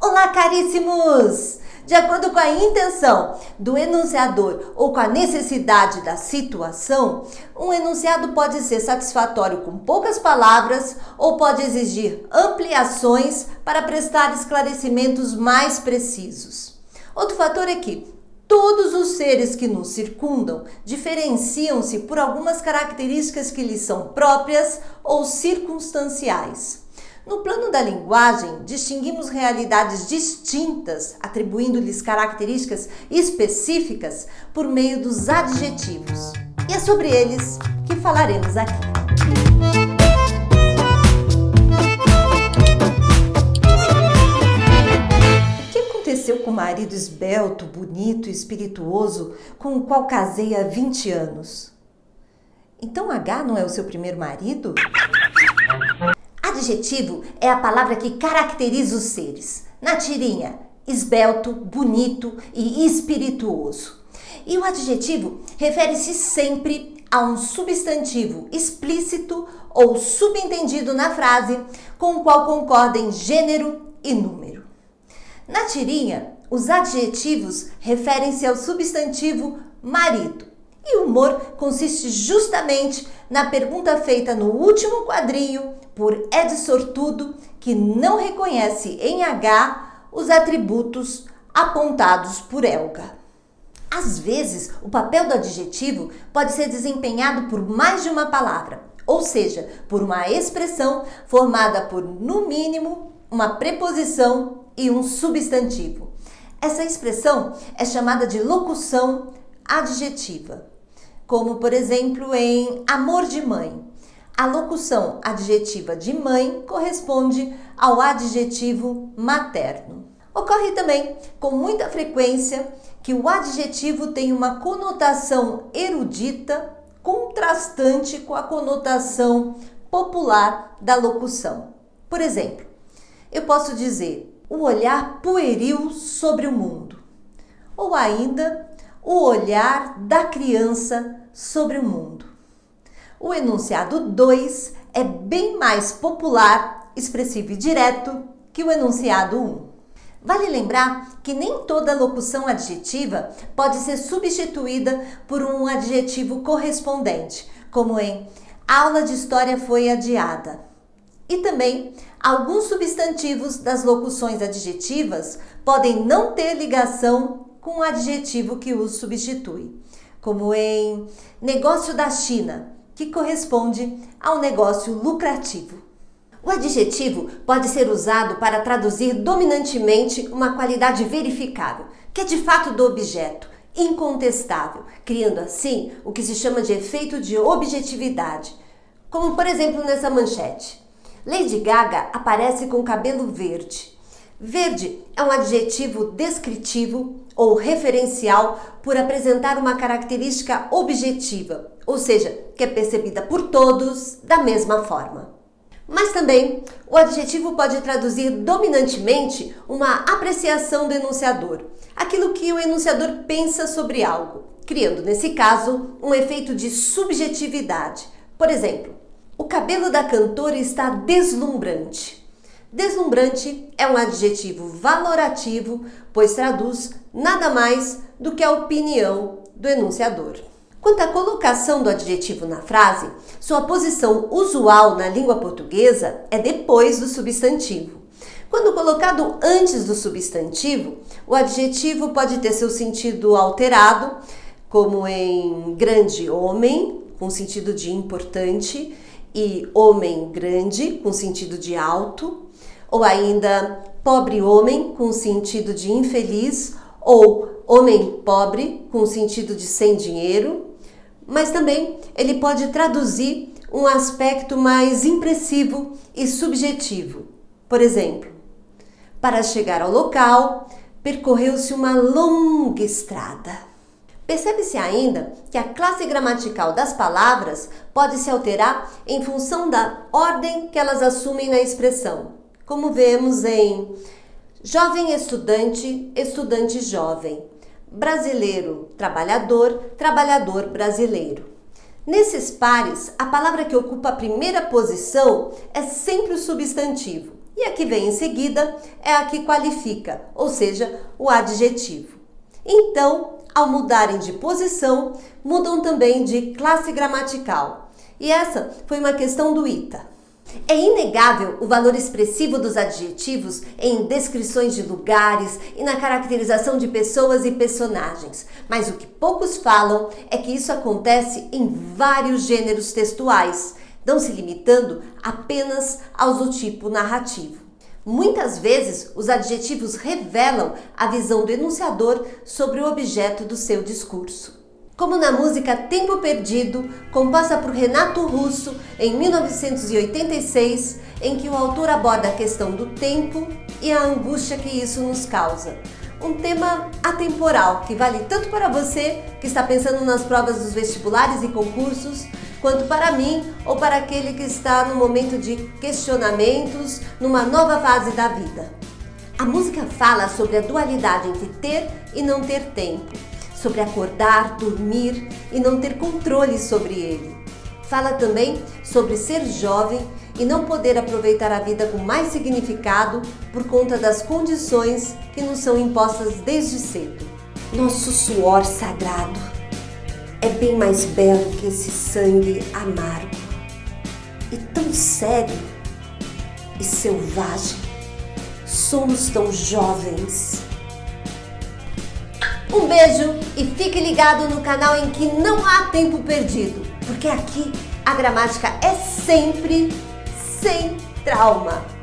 Olá, caríssimos! De acordo com a intenção do enunciador ou com a necessidade da situação, um enunciado pode ser satisfatório com poucas palavras ou pode exigir ampliações para prestar esclarecimentos mais precisos. Outro fator é que todos os seres que nos circundam diferenciam-se por algumas características que lhes são próprias ou circunstanciais. No plano da linguagem, distinguimos realidades distintas, atribuindo-lhes características específicas por meio dos adjetivos. E é sobre eles que falaremos aqui. O que aconteceu com o marido esbelto, bonito e espirituoso com o qual casei há 20 anos? Então H não é o seu primeiro marido? Adjetivo é a palavra que caracteriza os seres. Na tirinha, esbelto, bonito e espirituoso. E o adjetivo refere-se sempre a um substantivo explícito ou subentendido na frase, com o qual concordem gênero e número. Na tirinha, os adjetivos referem-se ao substantivo marido. E o humor consiste justamente na pergunta feita no último quadrinho por Ed Sortudo, que não reconhece em H os atributos apontados por Elga. Às vezes, o papel do adjetivo pode ser desempenhado por mais de uma palavra, ou seja, por uma expressão formada por, no mínimo, uma preposição e um substantivo. Essa expressão é chamada de locução adjetiva, como, por exemplo, em amor de mãe. A locução adjetiva de mãe corresponde ao adjetivo materno. Ocorre também, com muita frequência, que o adjetivo tem uma conotação erudita contrastante com a conotação popular da locução. Por exemplo, eu posso dizer o olhar pueril sobre o mundo, ou ainda o olhar da criança sobre o mundo. O enunciado 2 é bem mais popular, expressivo e direto que o enunciado 1. Vale lembrar que nem toda locução adjetiva pode ser substituída por um adjetivo correspondente, como em a aula de história foi adiada. E também, alguns substantivos das locuções adjetivas podem não ter ligação com o adjetivo que os substitui, como em negócio da China, que corresponde ao negócio lucrativo. O adjetivo pode ser usado para traduzir dominantemente uma qualidade verificável, que é de fato do objeto, incontestável, criando assim o que se chama de efeito de objetividade, como por exemplo nessa manchete. Lady Gaga aparece com cabelo verde. Verde é um adjetivo descritivo ou referencial por apresentar uma característica objetiva, ou seja, que é percebida por todos da mesma forma. Mas também o adjetivo pode traduzir dominantemente uma apreciação do enunciador, aquilo que o enunciador pensa sobre algo, criando, nesse caso, um efeito de subjetividade. Por exemplo, o cabelo da cantora está deslumbrante. Deslumbrante é um adjetivo valorativo, pois traduz nada mais do que a opinião do enunciador. Quanto à colocação do adjetivo na frase, sua posição usual na língua portuguesa é depois do substantivo. Quando colocado antes do substantivo, o adjetivo pode ter seu sentido alterado, como em grande homem, com sentido de importante, e homem grande, com sentido de alto, ou ainda pobre homem, com sentido de infeliz, ou homem pobre, com sentido de sem dinheiro. Mas também ele pode traduzir um aspecto mais impressivo e subjetivo. Por exemplo, para chegar ao local, percorreu-se uma longa estrada. Percebe-se ainda que a classe gramatical das palavras pode se alterar em função da ordem que elas assumem na expressão, como vemos em jovem estudante, estudante jovem, brasileiro, trabalhador, trabalhador brasileiro. Nesses pares, a palavra que ocupa a primeira posição é sempre o substantivo E a que vem em seguida é a que qualifica, ou seja, o adjetivo. Então, ao mudarem de posição, mudam também de classe gramatical. E essa foi uma questão do ITA. É inegável o valor expressivo dos adjetivos em descrições de lugares e na caracterização de pessoas e personagens, mas o que poucos falam é que isso acontece em vários gêneros textuais, não se limitando apenas aos do tipo narrativo. Muitas vezes, os adjetivos revelam a visão do enunciador sobre o objeto do seu discurso. Como na música Tempo Perdido, composta por Renato Russo em 1986, em que o autor aborda a questão do tempo e a angústia que isso nos causa. Um tema atemporal que vale tanto para você que está pensando nas provas dos vestibulares e concursos, quanto para mim ou para aquele que está no momento de questionamentos, numa nova fase da vida. A música fala sobre a dualidade entre ter e não ter tempo, sobre acordar, dormir e não ter controle sobre ele. Fala também sobre ser jovem e não poder aproveitar a vida com mais significado por conta das condições que nos são impostas desde cedo. Nosso suor sagrado é bem mais belo que esse sangue amargo e tão sério e selvagem. Somos tão jovens. Um beijo e fique ligado no canal em que não há tempo perdido, porque aqui a gramática é sempre sem trauma.